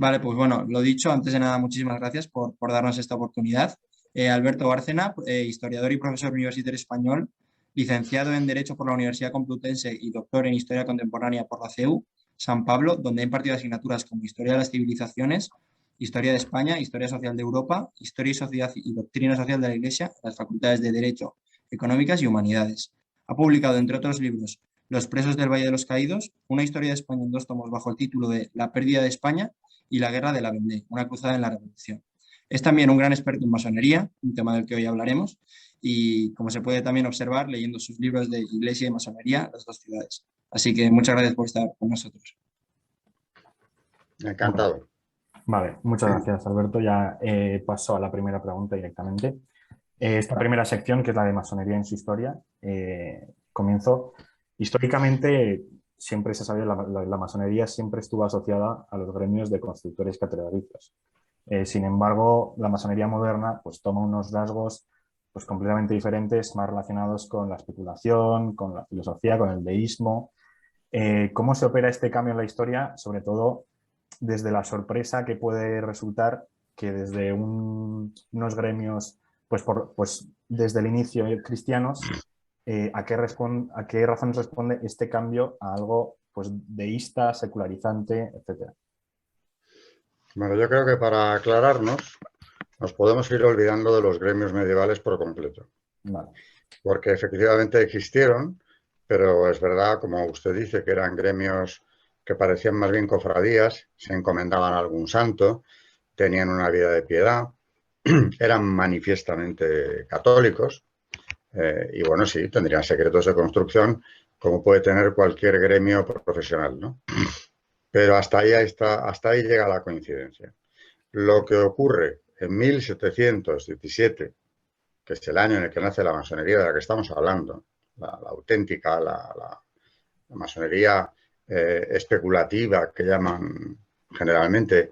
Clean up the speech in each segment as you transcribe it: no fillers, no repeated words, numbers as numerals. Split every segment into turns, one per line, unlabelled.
Vale, pues bueno, lo dicho, antes de nada, muchísimas gracias por darnos esta oportunidad. Alberto Bárcena, historiador y profesor universitario español, licenciado en Derecho por la Universidad Complutense y doctor en Historia Contemporánea por la CEU, San Pablo, donde ha impartido asignaturas como Historia de las Civilizaciones, Historia de España, Historia Social de Europa, Historia y Sociedad y Doctrina Social de la Iglesia, en las facultades de Derecho, Económicas y Humanidades. Ha publicado, entre otros libros, Los presos del Valle de los Caídos, una historia de España en 2 tomos bajo el título de La pérdida de España y la Guerra de la Vendée, una cruzada en la Revolución. Es también un gran experto en masonería, un tema del que hoy hablaremos, y como se puede también observar leyendo sus libros de Iglesia y Masonería, las dos ciudades. Así que muchas gracias por estar con nosotros.
Bueno,
Encantado.
vale, muchas gracias, Alberto. Ya paso a la primera pregunta directamente. Esta primera sección, que es la de masonería en su historia, comienzo. Históricamente, siempre se ha sabido, la masonería siempre estuvo asociada a los gremios de constructores catedralicios. Sin embargo, la masonería moderna pues, toma unos rasgos pues, completamente diferentes, más relacionados con la especulación, con la filosofía, con el deísmo. ¿Cómo se opera este cambio en la historia? Sobre todo desde la sorpresa que puede resultar que desde unos gremios, pues desde el inicio cristianos, ¿a qué razones responde este cambio a algo pues, deísta, secularizante, etcétera?
Bueno, yo creo que para aclararnos nos podemos ir olvidando de los gremios medievales por completo,
Vale.
porque efectivamente existieron, pero es verdad, como usted dice, que eran gremios que parecían más bien cofradías, se encomendaban a algún santo, tenían una vida de piedad, eran manifiestamente católicos, y bueno, sí, tendrían secretos de construcción como puede tener cualquier gremio profesional, ¿no? Pero hasta ahí llega la coincidencia. Lo que ocurre en 1717, que es el año en el que nace la masonería de la que estamos hablando, la auténtica, la masonería especulativa que llaman generalmente,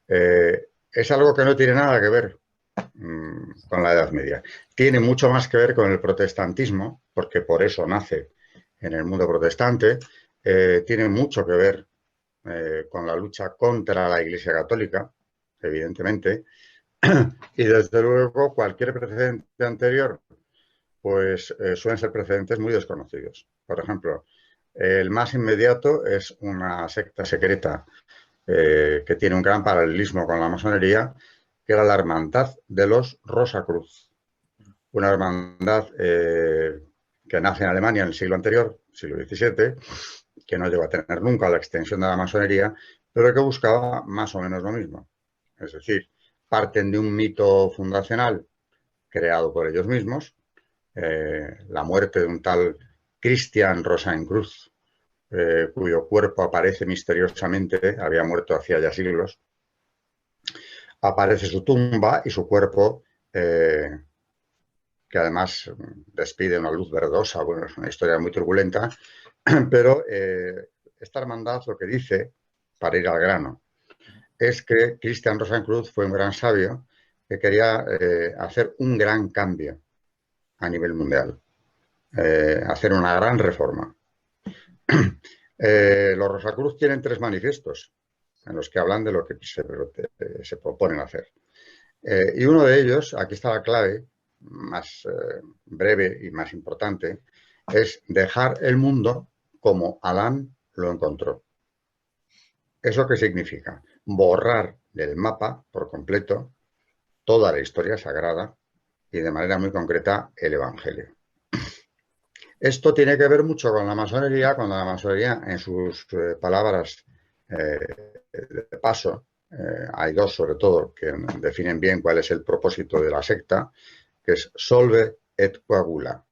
es algo que no tiene nada que ver con la Edad Media. Tiene mucho más que ver con el protestantismo, porque por eso nace en el mundo protestante, tiene mucho que ver con la lucha contra la Iglesia Católica, evidentemente, y desde luego cualquier precedente anterior, pues suelen ser precedentes muy desconocidos. Por ejemplo, el más inmediato es una secta secreta que tiene un gran paralelismo con la masonería, que era la Hermandad de los Rosacruz. Una hermandad que nace en Alemania en el siglo anterior, siglo XVII, que no llegó a tener nunca la extensión de la masonería, pero que buscaba más o menos lo mismo. Es decir, parten de un mito fundacional creado por ellos mismos, la muerte de un tal Christian Rosenkreuz, cuyo cuerpo aparece misteriosamente, había muerto hacía ya siglos. Aparece su tumba y su cuerpo, que además despide una luz verdosa. Bueno, es una historia muy turbulenta, pero esta hermandad lo que dice, para ir al grano, es que Christian Rosenkreuz fue un gran sabio que quería hacer un gran cambio a nivel mundial, hacer una gran reforma. Los Rosacruz tienen 3 manifiestos en los que hablan de lo que se proponen hacer. Y uno de ellos, aquí está la clave, más breve y más importante, es dejar el mundo como Adán lo encontró. ¿Eso qué significa? Borrar del mapa por completo toda la historia sagrada y de manera muy concreta el Evangelio. Esto tiene que ver mucho con la masonería, cuando la masonería, en sus palabras de paso, hay 2 sobre todo que definen bien cuál es el propósito de la secta, que es solve et coagula,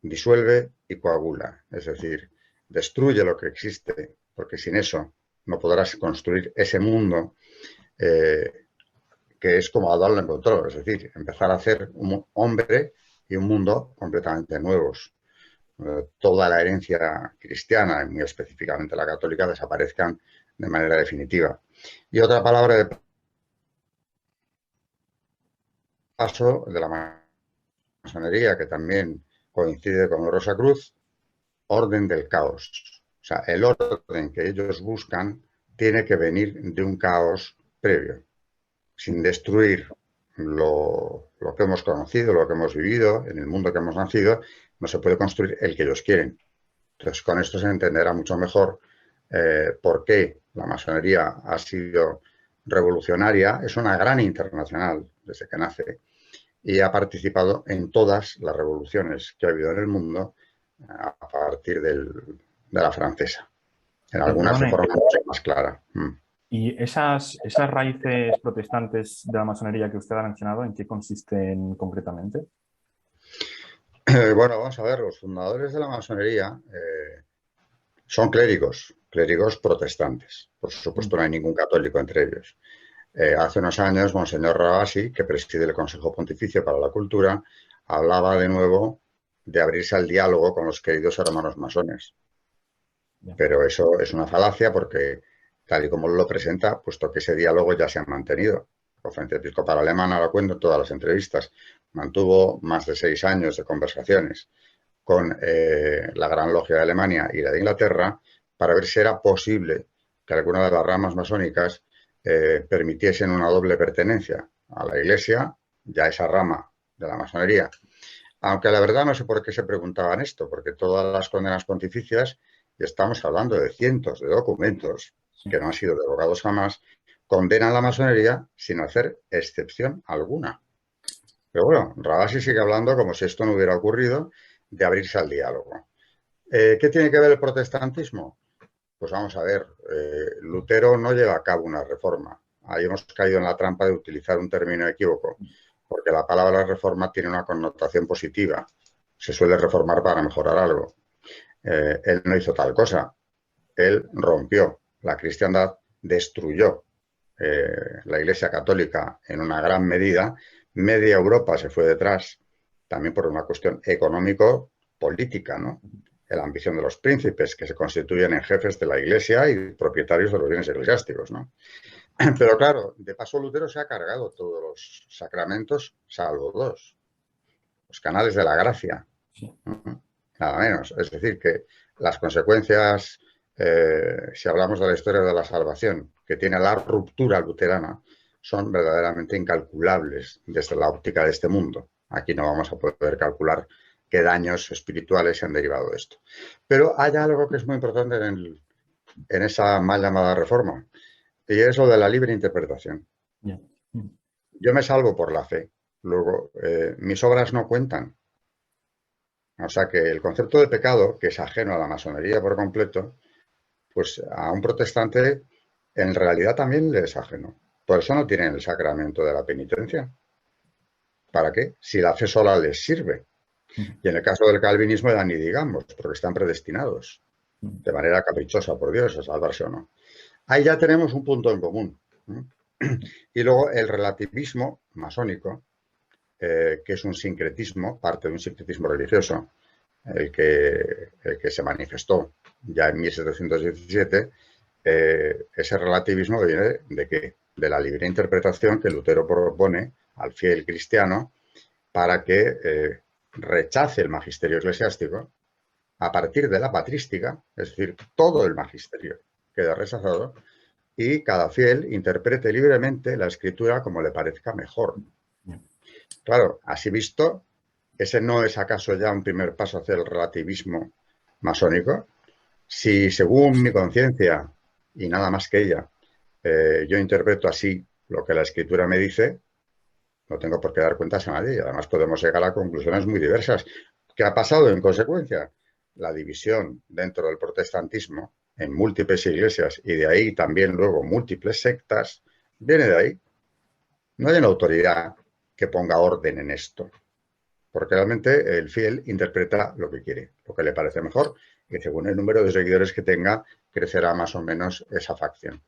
disuelve y coagula, es decir, destruye lo que existe, porque sin eso no podrás construir ese mundo que es como Adán lo encontró, es decir, empezar a hacer un hombre y un mundo completamente nuevos. Toda la herencia cristiana, y muy específicamente la católica, desaparezcan de manera definitiva. Y otra palabra de paso de la masonería, que también coincide con el Rosacruz, orden del caos. O sea, el orden que ellos buscan tiene que venir de un caos previo. Sin destruir lo que hemos conocido, lo que hemos vivido, en el mundo que hemos nacido, no se puede construir el que ellos quieren. Entonces, con esto se entenderá mucho mejor por qué la masonería ha sido revolucionaria. Es una gran internacional desde que nace y ha participado en todas las revoluciones que ha habido en el mundo a partir de la francesa. En algunas de forma mucho más clara.
¿Y esas raíces protestantes de la masonería que usted ha mencionado, en qué consisten concretamente?
Bueno, vamos a ver, los fundadores de la masonería son clérigos protestantes. Por supuesto, no hay ningún católico entre ellos. Hace unos años, Monseñor Rabasi, que preside el Consejo Pontificio para la Cultura, hablaba de nuevo de abrirse al diálogo con los queridos hermanos masones. Pero eso es una falacia porque, tal y como lo presenta, puesto que ese diálogo ya se ha mantenido. La Conferencia Episcopal Alemana, lo cuento en todas las entrevistas, mantuvo más de 6 años de conversaciones con la Gran Logia de Alemania y la de Inglaterra para ver si era posible que alguna de las ramas masónicas permitiesen una doble pertenencia a la Iglesia y a esa rama de la masonería. Aunque la verdad no sé por qué se preguntaban esto, porque todas las condenas pontificias, y estamos hablando de cientos de documentos que no han sido derogados jamás, condenan la masonería sin hacer excepción alguna. Pero bueno, Rabasi sigue hablando como si esto no hubiera ocurrido, de abrirse al diálogo. ¿Qué tiene que ver el protestantismo? Pues vamos a ver, Lutero no lleva a cabo una reforma. Ahí hemos caído en la trampa de utilizar un término equívoco, porque la palabra reforma tiene una connotación positiva. Se suele reformar para mejorar algo. Él no hizo tal cosa. Él rompió la cristiandad, destruyó la Iglesia Católica en una gran medida. Media Europa se fue detrás, también por una cuestión económico-política, ¿no? La ambición de los príncipes, que se constituyen en jefes de la Iglesia y propietarios de los bienes eclesiásticos, ¿no? Pero claro, de paso Lutero se ha cargado todos los sacramentos, salvo 2. Los canales de la gracia. Nada menos. Es decir, que las consecuencias, si hablamos de la historia de la salvación, que tiene la ruptura luterana, son verdaderamente incalculables desde la óptica de este mundo. Aquí no vamos a poder calcular qué daños espirituales se han derivado de esto. Pero hay algo que es muy importante en esa mal llamada reforma, y es lo de la libre interpretación. Yo me salvo por la fe. Luego, mis obras no cuentan. O sea que el concepto de pecado, que es ajeno a la masonería por completo, pues a un protestante en realidad también le es ajeno. Por eso no tienen el sacramento de la penitencia. ¿Para qué? Si la fe sola les sirve. Y en el caso del calvinismo ya ni digamos, porque están predestinados de manera caprichosa por Dios a salvarse o no. Ahí ya tenemos un punto en común. Y luego el relativismo masónico, que es un sincretismo, parte de un sincretismo religioso, el que se manifestó ya en 1717, ese relativismo viene ¿de qué? De la libre interpretación que Lutero propone al fiel cristiano para que rechace el magisterio eclesiástico a partir de la patrística, es decir, todo el magisterio queda rechazado y cada fiel interprete libremente la escritura como le parezca mejor. Claro, así visto, ¿ese no es acaso ya un primer paso hacia el relativismo masónico? Si según mi conciencia, y nada más que ella, yo interpreto así lo que la escritura me dice, no tengo por qué dar cuentas a nadie y además podemos llegar a conclusiones muy diversas. ¿Qué ha pasado en consecuencia? La división dentro del protestantismo en múltiples iglesias y de ahí también luego múltiples sectas, viene de ahí. No hay una autoridad que ponga orden en esto, porque realmente el fiel interpreta lo que quiere, lo que le parece mejor, y según el número de seguidores que tenga, crecerá más o menos esa facción.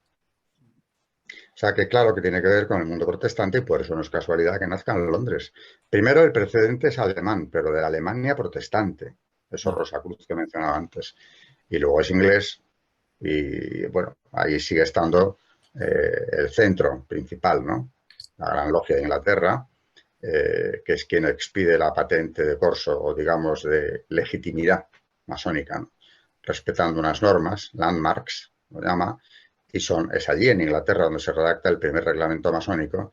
O sea que claro que tiene que ver con el mundo protestante y por eso no es casualidad que nazca en Londres. Primero el precedente es alemán, pero de la Alemania protestante, eso Rosacruz que mencionaba antes, y luego es inglés y bueno, ahí sigue estando el centro principal, ¿no? La Gran Logia de Inglaterra, que es quien expide la patente de corso o digamos de legitimidad masónica, ¿no? Respetando unas normas, landmarks, lo llama, es allí, en Inglaterra, donde se redacta el primer reglamento masónico,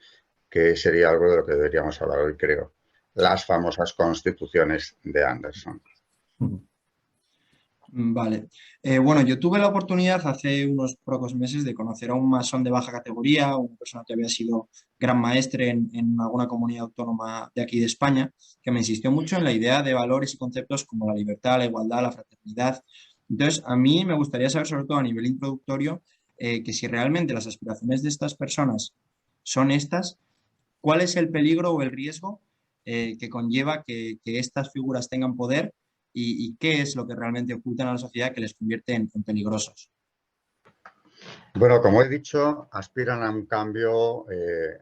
que sería algo de lo que deberíamos hablar hoy, creo. Las famosas constituciones de Anderson.
Vale. Bueno, yo tuve la oportunidad hace unos pocos meses de conocer a un masón de baja categoría, una persona que había sido gran maestre en alguna comunidad autónoma de aquí de España, que me insistió mucho en la idea de valores y conceptos como la libertad, la igualdad, la fraternidad. Entonces, a mí me gustaría saber, sobre todo a nivel introductorio, que si realmente las aspiraciones de estas personas son estas, ¿cuál es el peligro o el riesgo que conlleva que estas figuras tengan poder y qué es lo que realmente ocultan a la sociedad que les convierte en peligrosos?
Bueno, como he dicho, aspiran a un cambio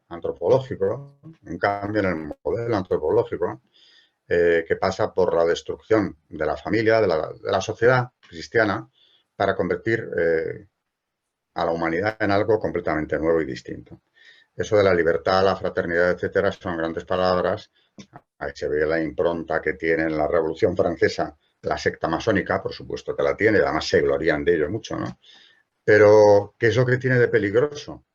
antropológico, un cambio en el modelo antropológico que pasa por la destrucción de la familia, de la sociedad cristiana, para convertir a la humanidad en algo completamente nuevo y distinto. Eso de la libertad, la fraternidad, etcétera, son grandes palabras. Ahí se ve la impronta que tiene en la Revolución Francesa la secta masónica, por supuesto que la tiene, además se glorían de ello mucho, ¿no? Pero, ¿qué es lo que tiene de peligroso?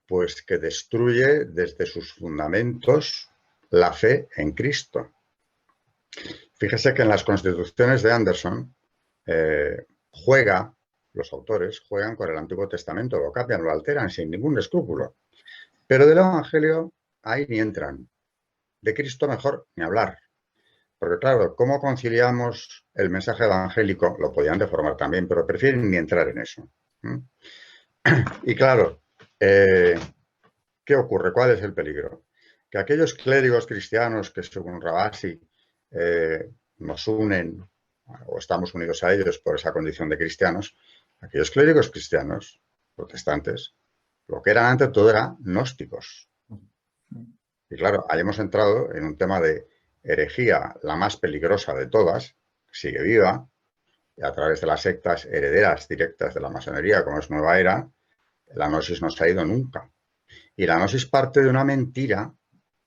Pues que destruye desde sus fundamentos la fe en Cristo. Fíjese que en las constituciones de Anderson los autores juegan con el Antiguo Testamento, lo cambian, lo alteran sin ningún escrúpulo. Pero del Evangelio ahí ni entran. De Cristo mejor ni hablar. Porque claro, ¿cómo conciliamos el mensaje evangélico? Lo podían deformar también, pero prefieren ni entrar en eso. Y claro, ¿qué ocurre? ¿Cuál es el peligro? Que aquellos clérigos cristianos que según Ravasi nos unen o estamos unidos a ellos por esa condición de cristianos, aquellos clérigos cristianos, protestantes, lo que eran ante todo eran gnósticos. Y claro, ahí hemos entrado en un tema de herejía, la más peligrosa de todas, sigue viva, y a través de las sectas herederas directas de la masonería, como es Nueva Era, la gnosis no se ha ido nunca. Y la gnosis parte de una mentira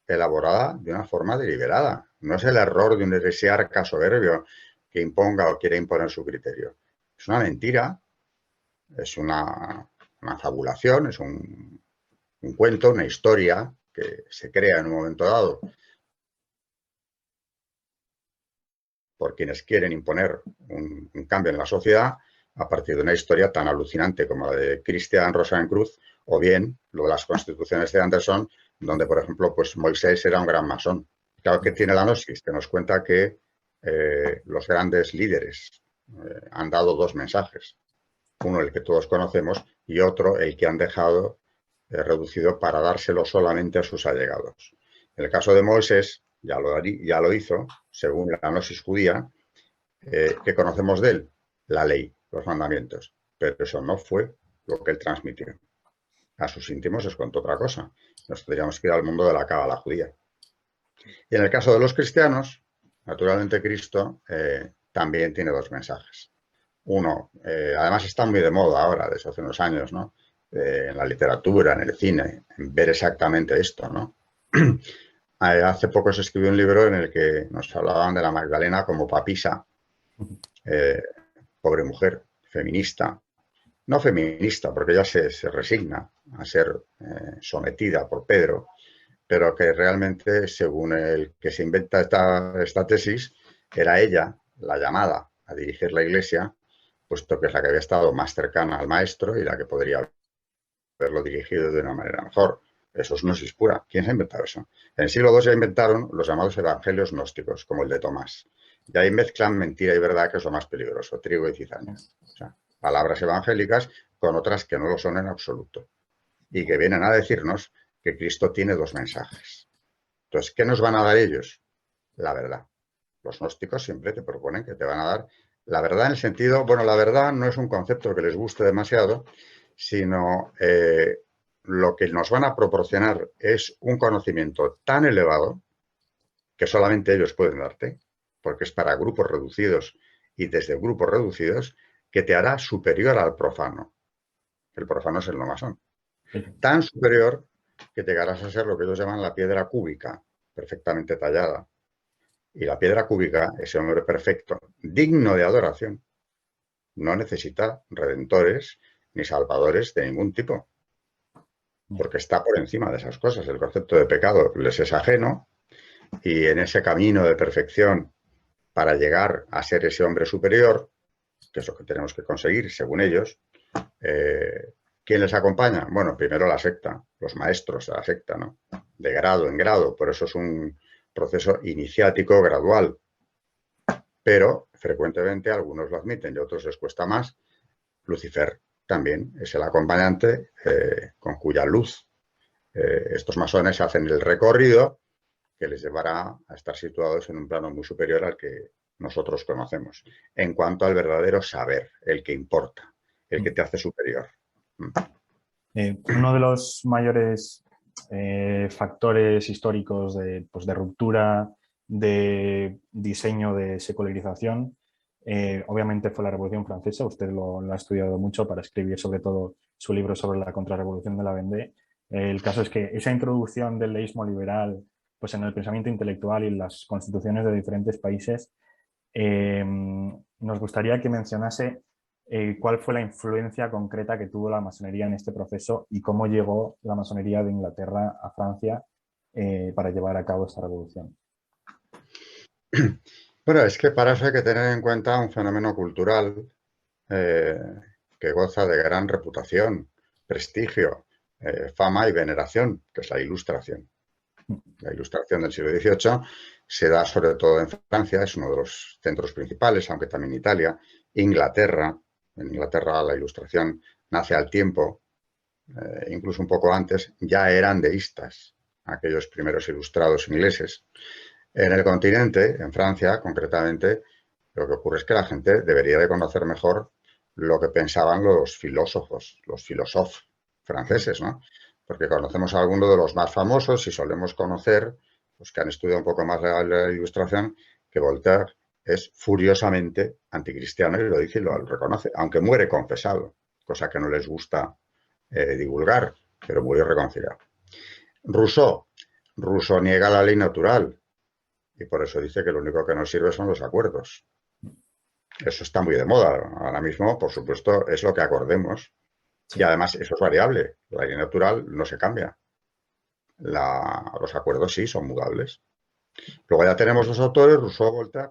elaborada de una forma deliberada. No es el error de un heresiarca soberbio que imponga o quiere imponer su criterio. Es una mentira, es una fabulación, es un cuento, una historia que se crea en un momento dado por quienes quieren imponer un cambio en la sociedad a partir de una historia tan alucinante como la de Christian Rosenkreuz o bien lo de las constituciones de Anderson, donde, por ejemplo, pues Moisés era un gran masón. Claro que tiene la gnosis, que nos cuenta que los grandes líderes han dado dos mensajes. Uno, el que todos conocemos, y otro, el que han dejado reducido para dárselo solamente a sus allegados. En el caso de Moisés, ya lo hizo, según la gnosis judía, ¿qué conocemos de él? La ley, los mandamientos. Pero eso no fue lo que él transmitió. A sus íntimos les contó otra cosa. Nos tendríamos que ir al mundo de la cábala judía. Y en el caso de los cristianos, naturalmente Cristo también tiene dos mensajes. Uno, además está muy de moda ahora, desde hace unos años, ¿no? En la literatura, en el cine, en ver exactamente esto, ¿no? Hace poco se escribió un libro en el que nos hablaban de la Magdalena como papisa, pobre mujer, feminista. No feminista, porque ella se resigna a ser sometida por Pedro, pero que realmente, según el que se inventa esta tesis, era ella la llamada a dirigir la Iglesia, puesto que es la que había estado más cercana al maestro y la que podría haberlo dirigido de una manera mejor. Eso es gnosis pura. ¿Quién se ha inventado eso? En el siglo II ya inventaron los llamados evangelios gnósticos, como el de Tomás. Y ahí mezclan mentira y verdad, que es lo más peligroso, trigo y cizaña. O sea, palabras evangélicas con otras que no lo son en absoluto. Y que vienen a decirnos que Cristo tiene dos mensajes. Entonces, ¿qué nos van a dar ellos? La verdad. Los gnósticos siempre te proponen que te van a dar la verdad en el sentido, bueno, la verdad no es un concepto que les guste demasiado, sino lo que nos van a proporcionar es un conocimiento tan elevado que solamente ellos pueden darte, porque es para grupos reducidos y desde grupos reducidos, que te hará superior al profano. El profano es el no masón. Tan superior que llegarás a ser lo que ellos llaman la piedra cúbica, perfectamente tallada. Y la piedra cúbica, ese hombre perfecto, digno de adoración, no necesita redentores ni salvadores de ningún tipo, porque está por encima de esas cosas. El concepto de pecado les es ajeno y en ese camino de perfección para llegar a ser ese hombre superior, que es lo que tenemos que conseguir según ellos, ¿quién les acompaña? Bueno, primero la secta, los maestros de la secta, ¿no? De grado en grado, por eso es un proceso iniciático gradual, pero frecuentemente algunos lo admiten y a otros les cuesta más. Lucifer también es el acompañante con cuya luz estos masones hacen el recorrido que les llevará a estar situados en un plano muy superior al que nosotros conocemos, en cuanto al verdadero saber, el que importa, el que te hace superior.
Uno de los mayores factores históricos pues, de ruptura, de diseño, de secularización, obviamente fue la Revolución Francesa. Usted lo ha estudiado mucho para escribir sobre todo su libro sobre la contrarrevolución de la Vendée. El caso es que esa introducción del deísmo liberal pues, en el pensamiento intelectual y las constituciones de diferentes países, nos gustaría que mencionase cuál fue la influencia concreta que tuvo la masonería en este proceso y cómo llegó la masonería de Inglaterra a Francia para llevar a cabo esta revolución.
Bueno, es que para eso hay que tener en cuenta un fenómeno cultural que goza de gran reputación, prestigio, fama y veneración, que es la Ilustración. La Ilustración del siglo XVIII se da sobre todo en Francia, es uno de los centros principales, aunque también Italia, Inglaterra. En Inglaterra la Ilustración nace al tiempo, incluso un poco antes, ya eran deístas, aquellos primeros ilustrados ingleses. En el continente, en Francia concretamente, lo que ocurre es que la gente debería de conocer mejor lo que pensaban los filósofos franceses, ¿no? Porque conocemos a algunos de los más famosos y solemos conocer, pues que han estudiado un poco más la Ilustración, que Voltaire es furiosamente anticristiano y lo dice y lo reconoce, aunque muere confesado, cosa que no les gusta divulgar, pero murió reconciliado. Rousseau niega la ley natural y por eso dice que lo único que nos sirve son los acuerdos. Eso está muy de moda. Ahora mismo, por supuesto, es lo que acordemos. Sí. Y además eso es variable. La ley natural no se cambia. Los acuerdos sí son mudables. Luego ya tenemos los autores, Rousseau, Voltaire,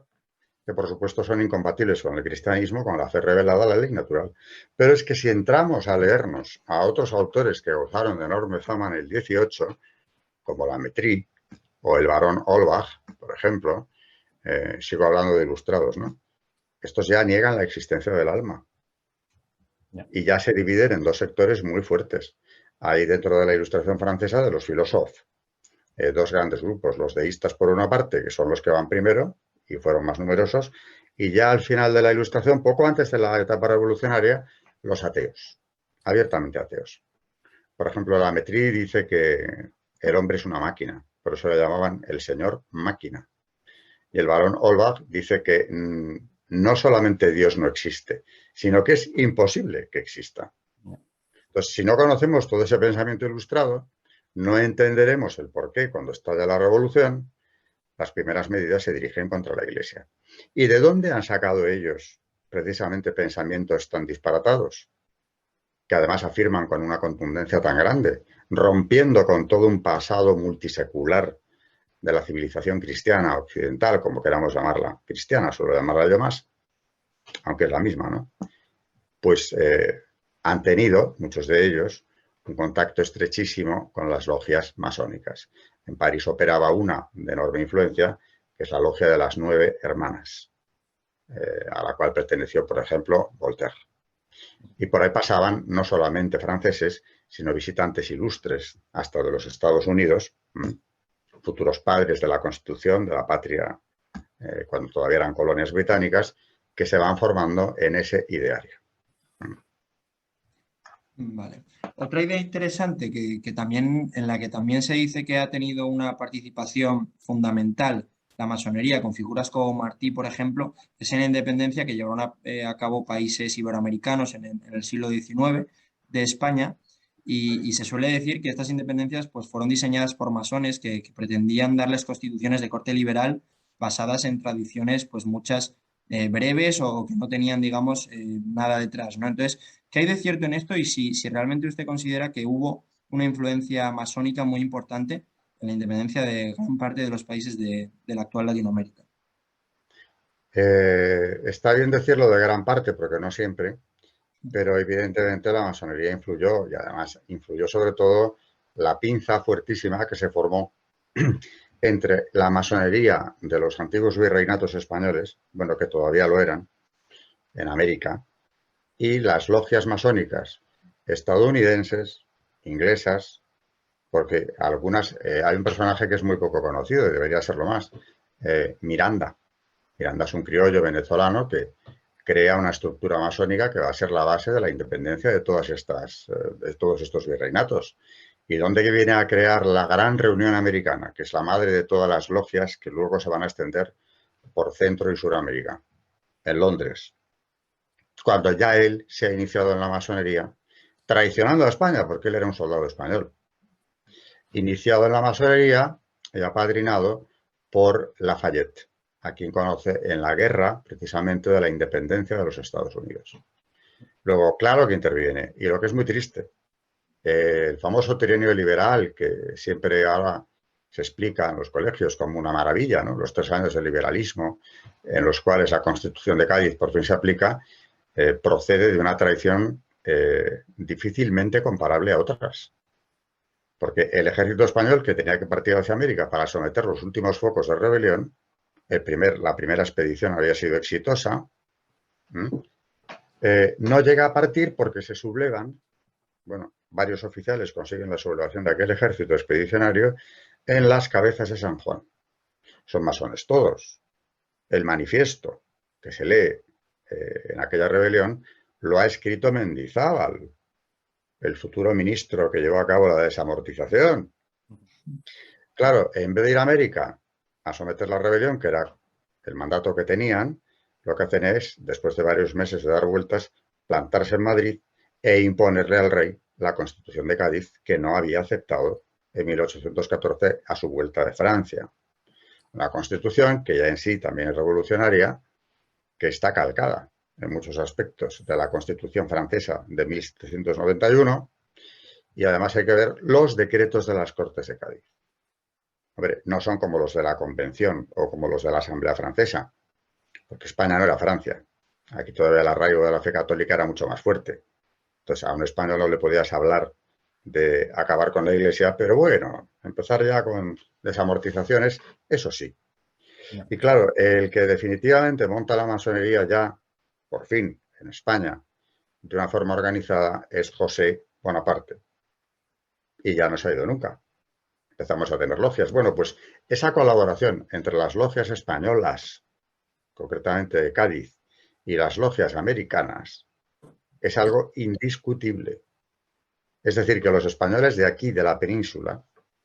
que por supuesto son incompatibles con el cristianismo, con la fe revelada a la ley natural. Pero es que si entramos a leernos a otros autores que gozaron de enorme fama en el 18, como la Métrie o el barón Holbach, por ejemplo, sigo hablando de ilustrados, ¿no? Estos ya niegan la existencia del alma. Y ya se dividen en dos sectores muy fuertes. Hay dentro de la Ilustración francesa de los filósofos dos grandes grupos, los deístas por una parte, que son los que van primero y fueron más numerosos, y ya al final de la Ilustración, poco antes de la etapa revolucionaria, los ateos, abiertamente ateos. Por ejemplo, la Métrie dice que el hombre es una máquina, por eso le llamaban el señor máquina. Y el barón Holbach dice que no solamente Dios no existe, sino que es imposible que exista. Entonces, si no conocemos todo ese pensamiento ilustrado, no entenderemos el por qué cuando estalla la revolución, las primeras medidas se dirigen contra la Iglesia. ¿Y de dónde han sacado ellos precisamente pensamientos tan disparatados? Que además afirman con una contundencia tan grande, rompiendo con todo un pasado multisecular de la civilización cristiana occidental, como queramos llamarla, cristiana, suelo llamarla yo más, aunque es la misma, ¿no? Pues han tenido, muchos de ellos, un contacto estrechísimo con las logias masónicas. En París operaba una de enorme influencia, que es la logia de las 9 hermanas, a la cual perteneció, por ejemplo, Voltaire. Y por ahí pasaban no solamente franceses, sino visitantes ilustres, hasta de los Estados Unidos, futuros padres de la Constitución, de la patria, cuando todavía eran colonias británicas, que se van formando en ese ideario.
Vale. Otra idea interesante que también, en la que también se dice que ha tenido una participación fundamental la masonería con figuras como Martí, por ejemplo, es en la independencia que llevaron a cabo países iberoamericanos en el siglo XIX de España y se suele decir que estas independencias pues, fueron diseñadas por masones que pretendían darles constituciones de corte liberal basadas en tradiciones pues muchas breves o que no tenían, digamos, nada detrás, ¿no? Entonces, ¿Qué hay de cierto en esto y si realmente usted considera que hubo una influencia masónica muy importante en la independencia de gran parte de los países de la actual Latinoamérica?
Está bien decirlo de gran parte, porque no siempre, pero evidentemente la masonería influyó y además influyó sobre todo la pinza fuertísima que se formó entre la masonería de los antiguos virreinatos españoles, bueno, que todavía lo eran, en América, y las logias masónicas estadounidenses, inglesas, porque algunas, hay un personaje que es muy poco conocido y debería serlo más, Miranda. Miranda es un criollo venezolano que crea una estructura masónica que va a ser la base de la independencia de de todos estos virreinatos. ¿Y dónde viene a crear la Gran Reunión Americana, que es la madre de todas las logias que luego se van a extender por Centro y Suramérica? En Londres. Cuando ya él se ha iniciado en la masonería, traicionando a España, porque él era un soldado español. Iniciado en la masonería y apadrinado por Lafayette, a quien conoce en la guerra precisamente de la independencia de los Estados Unidos. Luego, claro que interviene, y lo que es muy triste, el famoso trienio liberal que siempre ahora se explica en los colegios como una maravilla, ¿no? Los 3 años de liberalismo, en los cuales la Constitución de Cádiz por fin se aplica, procede de una tradición difícilmente comparable a otras. Porque el ejército español, que tenía que partir hacia América para someter los últimos focos de rebelión, la primera expedición había sido exitosa, no llega a partir porque se sublevan, bueno, varios oficiales consiguen la sublevación de aquel ejército expedicionario en las Cabezas de San Juan. Son masones todos. El manifiesto que se lee en aquella rebelión lo ha escrito Mendizábal, el futuro ministro que llevó a cabo la desamortización. Claro, en vez de ir a América a someter la rebelión, que era el mandato que tenían, lo que hacen es, después de varios meses de dar vueltas, plantarse en Madrid e imponerle al rey la Constitución de Cádiz, que no había aceptado en 1814 a su vuelta de Francia. Una Constitución que ya en sí también es revolucionaria, que está calcada en muchos aspectos de la Constitución francesa de 1791, y además hay que ver los decretos de las Cortes de Cádiz. Hombre, no son como los de la Convención o como los de la Asamblea Francesa, porque España no era Francia. Aquí todavía el arraigo de la fe católica era mucho más fuerte. Entonces, a un español no le podías hablar de acabar con la Iglesia, pero bueno, empezar ya con desamortizaciones, eso sí. Y claro, el que definitivamente monta la masonería ya, por fin, en España, de una forma organizada, es José Bonaparte. Y ya no se ha ido nunca. Empezamos a tener logias. Bueno, pues esa colaboración entre las logias españolas, concretamente de Cádiz, y las logias americanas, es algo indiscutible. Es decir, que los españoles de aquí, de la península,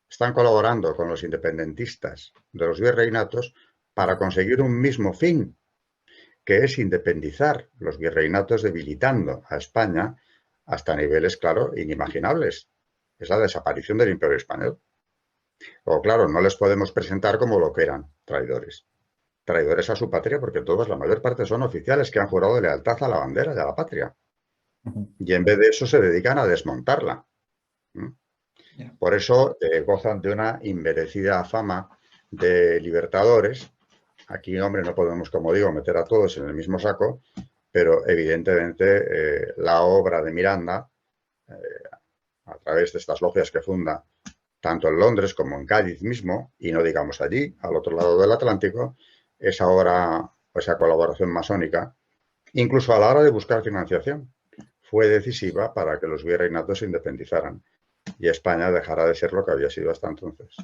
están colaborando con los independentistas de los virreinatos para conseguir un mismo fin, que es independizar los virreinatos, debilitando a España hasta niveles, claro, inimaginables. Es la desaparición del Imperio Español. O claro, no les podemos presentar como lo que eran, traidores. Traidores a su patria, porque todos, la mayor parte, son oficiales que han jurado lealtad a la bandera y a la patria. Y en vez de eso se dedican a desmontarla. Por eso gozan de una inmerecida fama de libertadores. Aquí, hombre, no podemos, como digo, meter a todos en el mismo saco, pero evidentemente la obra de Miranda, a través de estas logias que funda tanto en Londres como en Cádiz mismo, y no digamos allí, al otro lado del Atlántico, esa obra, esa colaboración masónica, incluso a la hora de buscar financiación, fue decisiva para que los virreinatos se independizaran y España dejara de ser lo que había sido hasta entonces.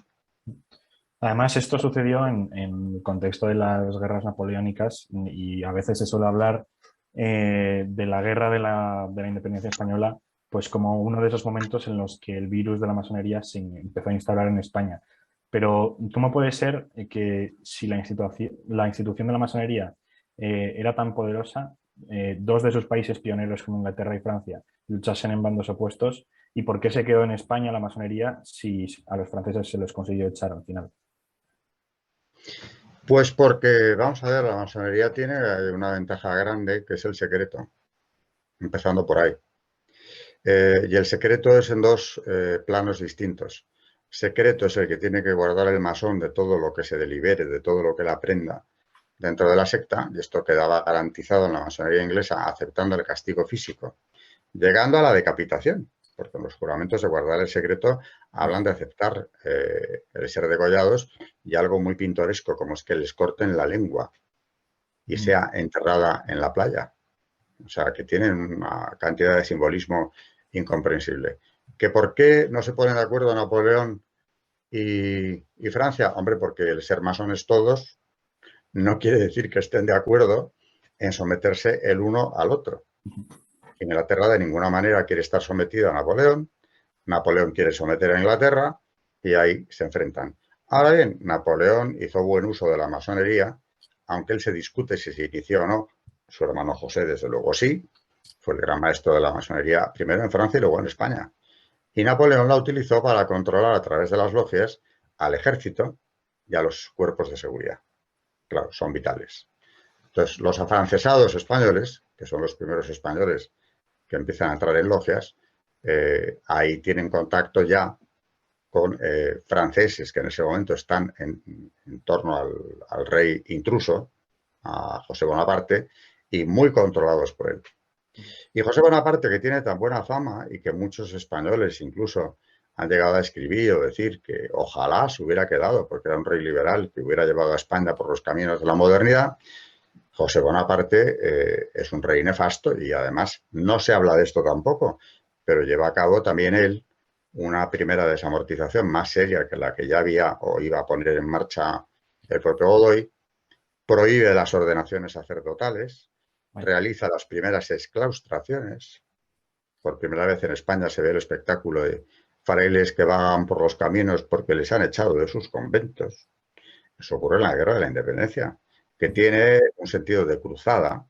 Además, esto sucedió en el contexto de las guerras napoleónicas y a veces se suele hablar de la guerra de la independencia española pues como uno de esos momentos en los que el virus de la masonería se empezó a instaurar en España. Pero, ¿cómo puede ser que si la institución de la masonería era tan poderosa, dos de sus países pioneros como Inglaterra y Francia luchasen en bandos opuestos? ¿Y por qué se quedó en España la masonería si a los franceses se les consiguió echar al final?
Pues porque, vamos a ver, la masonería tiene una ventaja grande que es el secreto, empezando por ahí. Y el secreto es en dos planos distintos. Secreto es el que tiene que guardar el masón de todo lo que se delibere, de todo lo que él aprenda dentro de la secta, y esto quedaba garantizado en la masonería inglesa aceptando el castigo físico, llegando a la decapitación, porque en los juramentos de guardar el secreto hablan de aceptar el ser degollados, y algo muy pintoresco como es que les corten la lengua y sea enterrada en la playa. O sea, que tienen una cantidad de simbolismo incomprensible. ¿Que por qué no se ponen de acuerdo Napoleón y Francia? Hombre, porque el ser masones todos no quiere decir que estén de acuerdo en someterse el uno al otro. Inglaterra de ninguna manera quiere estar sometida a Napoleón, Napoleón quiere someter a Inglaterra y ahí se enfrentan. Ahora bien, Napoleón hizo buen uso de la masonería, aunque él se discute si se inició o no. Su hermano José, desde luego sí, fue el gran maestro de la masonería, primero en Francia y luego en España. Y Napoleón la utilizó para controlar a través de las logias al ejército y a los cuerpos de seguridad. Claro, son vitales. Entonces, los afrancesados españoles, que son los primeros españoles que empiezan a entrar en logias, ahí tienen contacto ya con franceses que en ese momento están en torno al rey intruso, a José Bonaparte, y muy controlados por él. Y José Bonaparte, que tiene tan buena fama y que muchos españoles incluso han llegado a escribir o decir que ojalá se hubiera quedado, porque era un rey liberal que hubiera llevado a España por los caminos de la modernidad, José Bonaparte es un rey nefasto y además no se habla de esto tampoco, pero lleva a cabo también él una primera desamortización más seria que la que ya había o iba a poner en marcha el propio Godoy, prohíbe las ordenaciones sacerdotales, realiza las primeras exclaustraciones. Por primera vez en España se ve el espectáculo de frailes que vagan por los caminos porque les han echado de sus conventos. Eso ocurrió en la Guerra de la Independencia, que tiene un sentido de cruzada,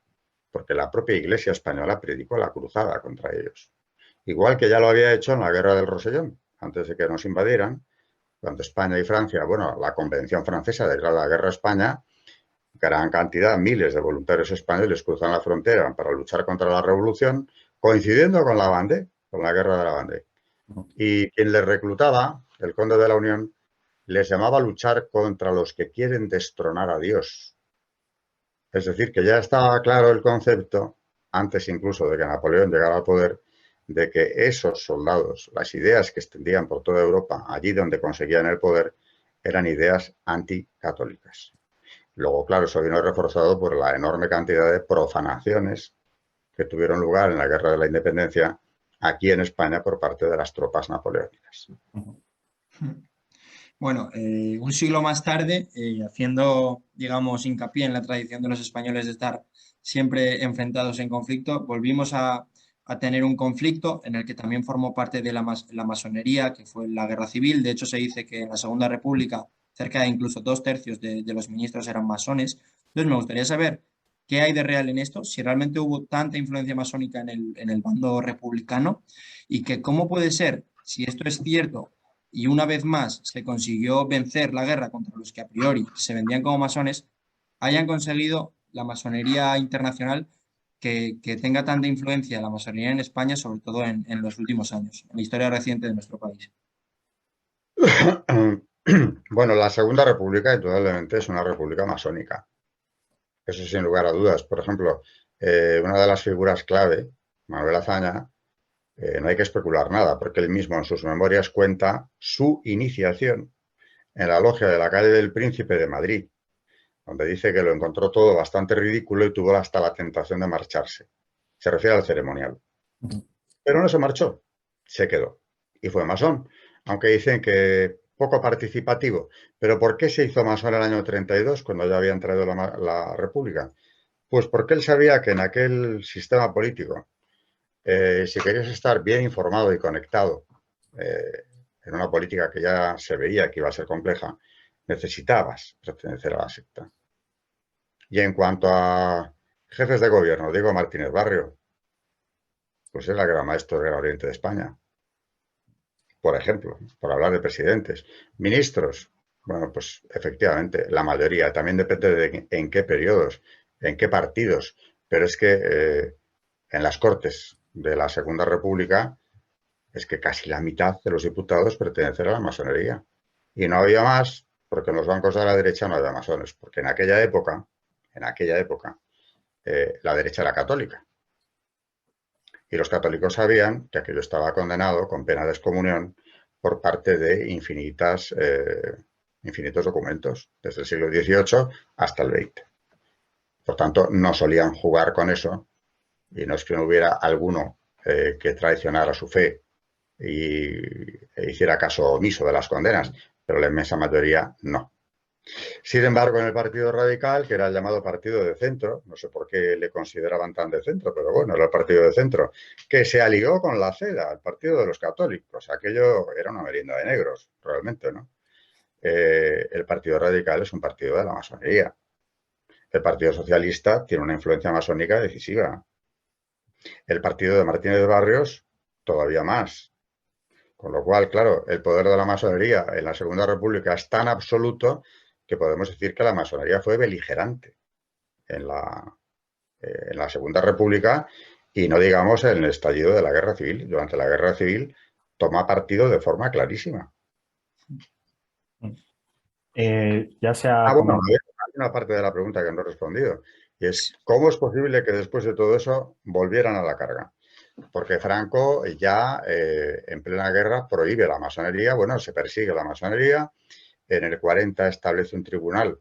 porque la propia Iglesia española predicó la cruzada contra ellos. Igual que ya lo había hecho en la Guerra del Rosellón, antes de que nos invadieran, cuando España y Francia, bueno, la Convención Francesa declara la guerra a España, gran cantidad, miles de voluntarios españoles cruzan la frontera para luchar contra la revolución, coincidiendo con la Vendée, con la guerra de la Vendée. Y quien les reclutaba, el conde de la Unión, les llamaba a luchar contra los que quieren destronar a Dios. Es decir, que ya estaba claro el concepto, antes incluso de que Napoleón llegara al poder, de que esos soldados, las ideas que extendían por toda Europa, allí donde conseguían el poder, eran ideas anticatólicas. Luego, claro, eso vino reforzado por la enorme cantidad de profanaciones que tuvieron lugar en la Guerra de la Independencia aquí en España por parte de las tropas napoleónicas.
Bueno, un siglo más tarde, haciendo, digamos, hincapié en la tradición de los españoles de estar siempre enfrentados en conflicto, volvimos a tener un conflicto en el que también formó parte de la masonería, que fue la Guerra Civil. De hecho, se dice que en la Segunda República cerca de incluso 2/3 de los ministros eran masones. Entonces, me gustaría saber qué hay de real en esto, si realmente hubo tanta influencia masónica en el bando republicano y que cómo puede ser, si esto es cierto y una vez más se consiguió vencer la guerra contra los que a priori se vendían como masones, hayan conseguido la masonería internacional que tenga tanta influencia la masonería en España, sobre todo en los últimos años, en la historia reciente de nuestro país.
Bueno, la Segunda República indudablemente es una república masónica. Eso sin lugar a dudas. Por ejemplo, una de las figuras clave, Manuel Azaña, no hay que especular nada, porque él mismo en sus memorias cuenta su iniciación en la logia de la calle del Príncipe de Madrid, donde dice que lo encontró todo bastante ridículo y tuvo hasta la tentación de marcharse. Se refiere al ceremonial. Pero no se marchó, se quedó. Y fue masón, aunque dicen que poco participativo. ¿Pero por qué se hizo masón en el año 32, cuando ya había entrado la República? Pues porque él sabía que en aquel sistema político, si querías estar bien informado y conectado en una política que ya se veía que iba a ser compleja, necesitabas pertenecer a la secta. Y en cuanto a jefes de gobierno, Diego Martínez Barrio, pues es la gran maestro del Oriente de España. Por ejemplo, por hablar de presidentes. Ministros, bueno, pues efectivamente, la mayoría. También depende de en qué periodos, en qué partidos. Pero es que en las Cortes de la Segunda República es que casi la mitad de los diputados pertenecen a la masonería. Y no había más, porque en los bancos de la derecha no había masones, porque en aquella época, la derecha era católica. Y los católicos sabían que aquello estaba condenado con pena de excomunión por parte de infinitos documentos, desde el siglo XVIII hasta el XX. Por tanto, no solían jugar con eso, y no es que no hubiera alguno que traicionara su fe e hiciera caso omiso de las condenas, pero la inmensa mayoría no. Sin embargo, en el Partido Radical, que era el llamado Partido de Centro, no sé por qué le consideraban tan de centro, pero bueno, era el Partido de Centro, que se alió con la CEDA, el Partido de los Católicos. Aquello era una merienda de negros, realmente, ¿no? El Partido Radical es un partido de la masonería. El Partido Socialista tiene una influencia masónica decisiva. El partido de Martínez de Barrios, todavía más. Con lo cual, claro, el poder de la masonería en la Segunda República es tan absoluto que podemos decir que la masonería fue beligerante en la Segunda República y no digamos en el estallido de la Guerra Civil. Durante la Guerra Civil toma partido de forma clarísima.
Ya se ha
Bueno,
comentado.
hay una parte de la pregunta que no he respondido y es ¿cómo es posible que después de todo eso volvieran a la carga? Porque Franco ya en plena guerra prohíbe la masonería, bueno, se persigue la masonería, en el 40 establece un tribunal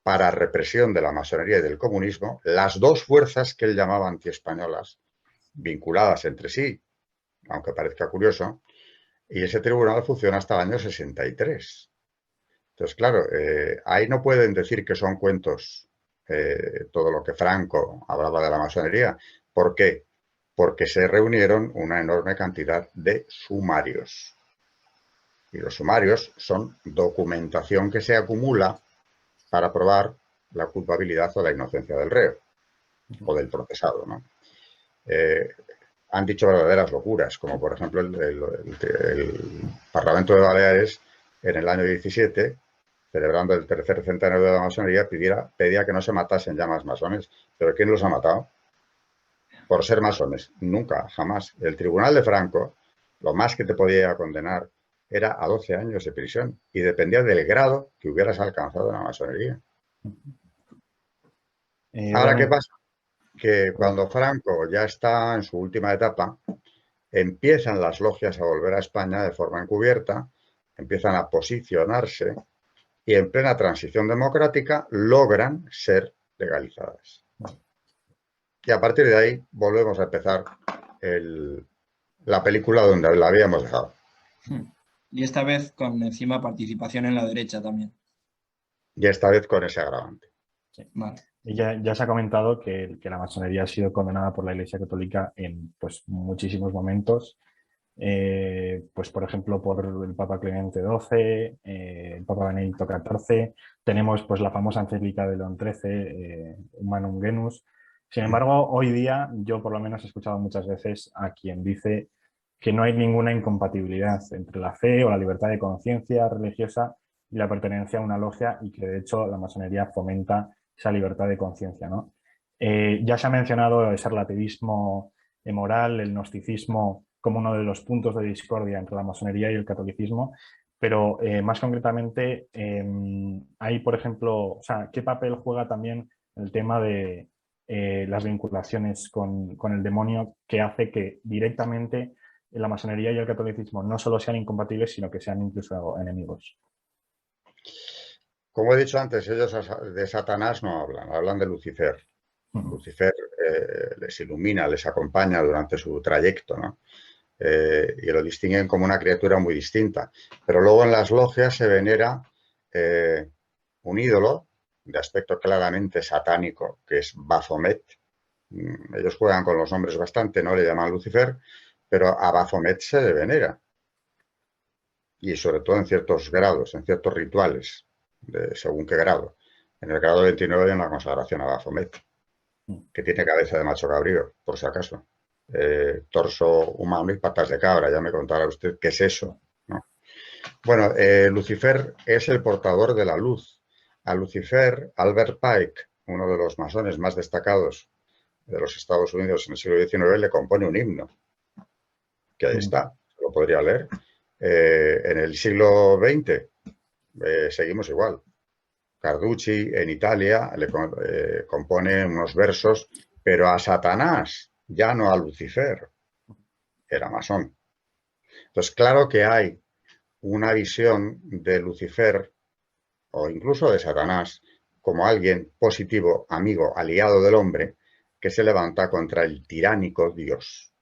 para represión de la masonería y del comunismo, las dos fuerzas que él llamaba antiespañolas, vinculadas entre sí, aunque parezca curioso, y ese tribunal funciona hasta el año 63. Entonces, claro, ahí no pueden decir que son cuentos todo lo que Franco hablaba de la masonería. ¿Por qué? Porque se reunieron una enorme cantidad de sumarios. Y los sumarios son documentación que se acumula para probar la culpabilidad o la inocencia del reo o del procesado, ¿no? Han dicho verdaderas locuras, como por ejemplo el Parlamento de Baleares en el año 17, celebrando el tercer centenario de la masonería, pedía que no se matasen ya más masones. ¿Pero quién los ha matado? Por ser masones. Nunca, jamás. El tribunal de Franco, lo más que te podía condenar era a 12 años de prisión y dependía del grado que hubieras alcanzado en la masonería. Ahora, ¿qué pasa? Que cuando Franco ya está en su última etapa, empiezan las logias a volver a España de forma encubierta, empiezan a posicionarse y en plena transición democrática logran ser legalizadas. Y a partir de ahí volvemos a empezar la película donde la habíamos dejado.
Y esta vez con encima participación en la derecha también.
Y esta vez con ese agravante.
Sí, vale.
Y ya se ha comentado que la masonería ha sido condenada por la Iglesia Católica en pues, muchísimos momentos. Pues por ejemplo por el Papa Clemente XII, el Papa Benedicto XIV, tenemos pues la famosa encíclica de León XIII, Humanum Genus. Sin embargo, hoy día yo por lo menos he escuchado muchas veces a quien dice que no hay ninguna incompatibilidad entre la fe o la libertad de conciencia religiosa y la pertenencia a una logia y que de hecho la masonería fomenta esa libertad de conciencia, ¿no? Ya se ha mencionado ese relativismo moral, el gnosticismo como uno de los puntos de discordia entre la masonería y el catolicismo, pero más concretamente hay, por ejemplo, o sea, ¿qué papel juega también el tema de las vinculaciones con el demonio que hace que directamente la masonería y el catolicismo no solo sean incompatibles, sino que sean incluso enemigos?
Como he dicho antes, ellos de Satanás no hablan, hablan de Lucifer. Lucifer les ilumina, les acompaña durante su trayecto, ¿no? Y lo distinguen como una criatura muy distinta. Pero luego en las logias se venera un ídolo de aspecto claramente satánico, que es Baphomet. Ellos juegan con los nombres bastante, no le llaman Lucifer, pero a Baphomet se le venera. Y sobre todo en ciertos grados, en ciertos rituales, según qué grado. En el grado 29 hay una consagración a Baphomet, que tiene cabeza de macho cabrío, por si acaso. Torso humano y patas de cabra, ya me contará usted qué es eso, ¿no? Bueno, Lucifer es el portador de la luz. A Lucifer, Albert Pike, uno de los masones más destacados de los Estados Unidos en el siglo XIX, le compone un himno, que ahí está, lo podría leer. En el siglo XX seguimos igual. Carducci en Italia compone unos versos, pero a Satanás, ya no a Lucifer, era masón. Entonces, claro que hay una visión de Lucifer o incluso de Satanás como alguien positivo, amigo, aliado del hombre, que se levanta contra el tiránico Dios.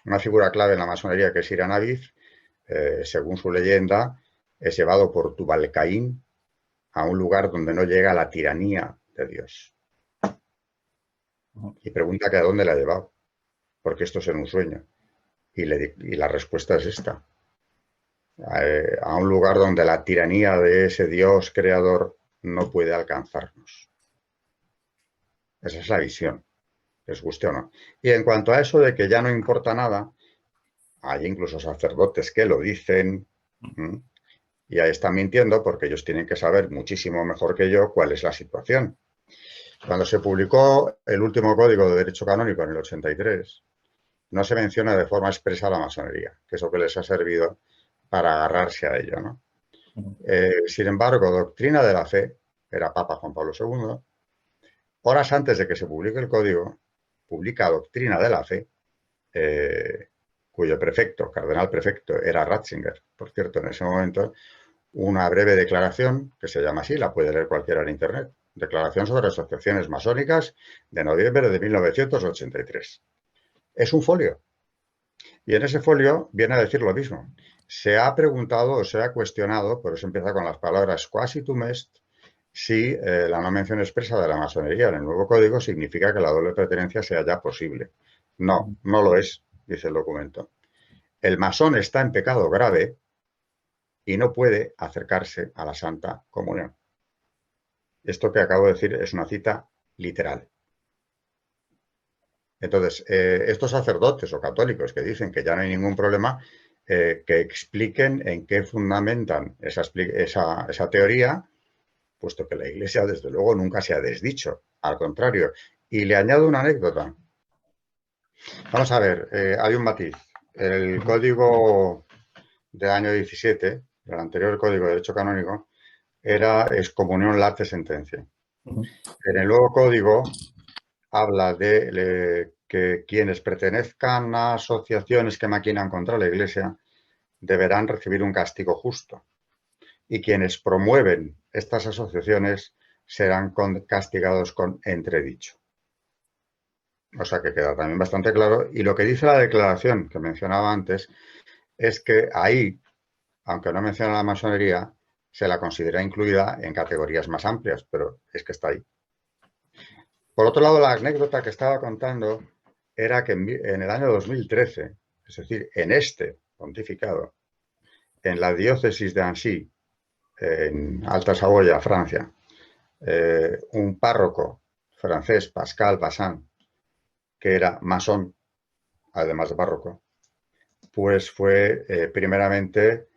Una figura clave en la masonería, que es Ira Navid, según su leyenda, es llevado por Tubal-Caín a un lugar donde no llega la tiranía de Dios. Y pregunta que a dónde la ha llevado, porque esto es en un sueño. Y la respuesta es esta. A un lugar donde la tiranía de ese Dios creador no puede alcanzarnos. Esa es la visión, les guste o no. Y en cuanto a eso de que ya no importa nada, hay incluso sacerdotes que lo dicen, y ahí están mintiendo porque ellos tienen que saber muchísimo mejor que yo cuál es la situación. Cuando se publicó el último Código de Derecho Canónico en el 83, no se menciona de forma expresa la masonería, que es lo que les ha servido para agarrarse a ello, ¿no? Sin embargo, Doctrina de la Fe, era Papa Juan Pablo II, horas antes de que se publique el código, publica Doctrina de la Fe, cuyo prefecto, cardenal prefecto, era Ratzinger, por cierto, en ese momento, una breve declaración, que se llama así, la puede leer cualquiera en Internet, Declaración sobre Asociaciones Masónicas de noviembre de 1983. Es un folio. Y en ese folio viene a decir lo mismo. Se ha preguntado o se ha cuestionado, por eso empieza con las palabras quasi tum est, si la no mención expresa de la masonería en el nuevo código significa que la doble pertenencia sea ya posible. No, no lo es, dice el documento. El masón está en pecado grave y no puede acercarse a la Santa Comunión. Esto que acabo de decir es una cita literal. Entonces, estos sacerdotes o católicos que dicen que ya no hay ningún problema, que expliquen en qué fundamentan esa teoría, puesto que la Iglesia, desde luego, nunca se ha desdicho. Al contrario. Y le añado una anécdota. Vamos a ver, hay un matiz. El código del año 17, el anterior código de Derecho Canónico, era excomunión late sentencia. En el nuevo código habla de que quienes pertenezcan a asociaciones que maquinan contra la Iglesia deberán recibir un castigo justo. Y quienes promueven estas asociaciones serán castigados con entredicho. O sea que queda también bastante claro. Y lo que dice la declaración que mencionaba antes es que ahí, aunque no menciona la masonería, se la considera incluida en categorías más amplias, pero es que está ahí. Por otro lado, la anécdota que estaba contando era que en el año 2013, es decir, en este pontificado, en la diócesis de Annecy, en Alta Saboya, Francia, un párroco francés, Pascal Bazin, que era masón, además de párroco, pues fue primeramente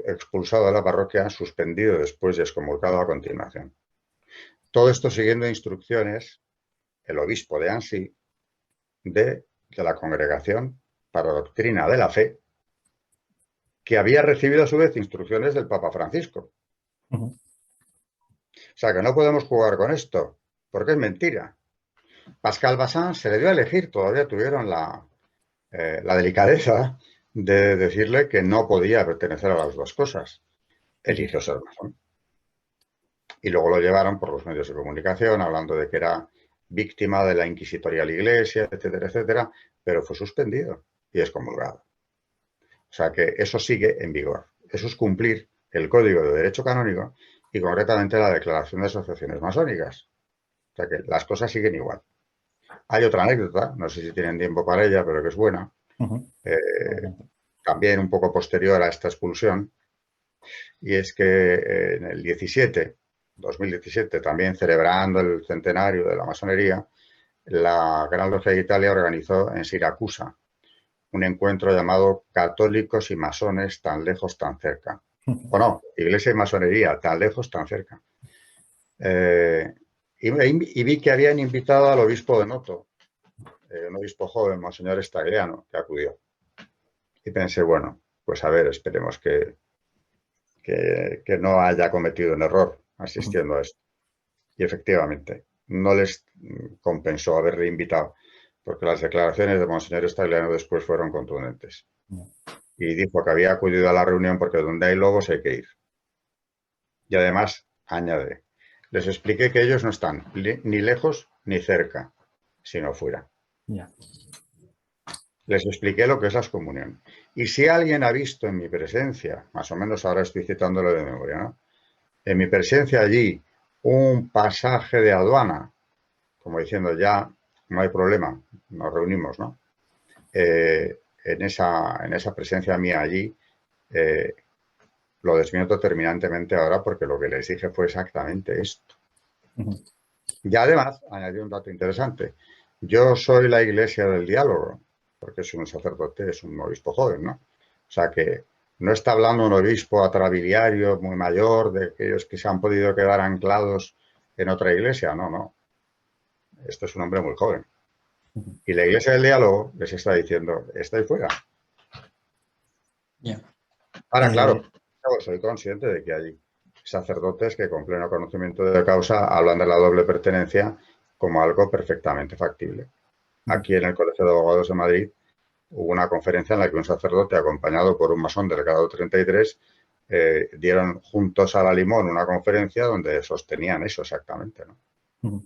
expulsado de la parroquia, suspendido después y excomulgado a continuación. Todo esto siguiendo instrucciones, el obispo de Annecy, de la Congregación para Doctrina de la Fe, que había recibido a su vez instrucciones del Papa Francisco. O sea que no podemos jugar con esto, porque es mentira. Pascal Bazin se le dio a elegir, todavía tuvieron la delicadeza de decirle que no podía pertenecer a las dos cosas. Eligió ser masón. Y luego lo llevaron por los medios de comunicación, hablando de que era víctima de la inquisitorial iglesia, etcétera, etcétera, pero fue suspendido y excomulgado. O sea que eso sigue en vigor. Eso es cumplir el Código de Derecho Canónico y concretamente la Declaración de Asociaciones Masónicas. O sea que las cosas siguen igual. Hay otra anécdota, no sé si tienen tiempo para ella, pero que es buena. También un poco posterior a esta expulsión, y es que en el 2017, también celebrando el centenario de la masonería, la Gran Logia de Italia organizó en Siracusa un encuentro llamado Católicos y Masones tan lejos, tan cerca. O no, Iglesia y Masonería, tan lejos, tan cerca. Y vi que habían invitado al obispo de Noto, un obispo joven, Monseñor Stagliano, que acudió. Y pensé, bueno, pues a ver, esperemos que no haya cometido un error asistiendo a esto. Y efectivamente, no les compensó haberle invitado, porque las declaraciones de Monseñor Stagliano después fueron contundentes. Y dijo que había acudido a la reunión porque donde hay lobos hay que ir. Y además, añade, les expliqué que ellos no están ni lejos ni cerca, sino fuera.
Ya.
Les expliqué lo que es la excomunión. Y si alguien ha visto en mi presencia, más o menos ahora estoy citándolo de memoria, ¿no? En mi presencia allí, un pasaje de aduana, como diciendo ya no hay problema, nos reunimos, ¿no? En esa presencia mía allí, lo desmiento terminantemente ahora porque lo que les dije fue exactamente esto. Y además, añadí un dato interesante. Yo soy la iglesia del diálogo, porque es un sacerdote, es un obispo joven, ¿no? O sea que no está hablando un obispo atrabiliario muy mayor, de aquellos que se han podido quedar anclados en otra iglesia. No, no. Este es un hombre muy joven. Y la iglesia del diálogo les está diciendo, estáis fuera.
Yeah.
Ahora, claro, soy consciente de que hay sacerdotes que con pleno conocimiento de causa hablan de la doble pertenencia como algo perfectamente factible. Aquí en el Colegio de Abogados de Madrid hubo una conferencia en la que un sacerdote acompañado por un masón del grado 33 dieron juntos a la limón una conferencia donde sostenían eso exactamente, ¿no?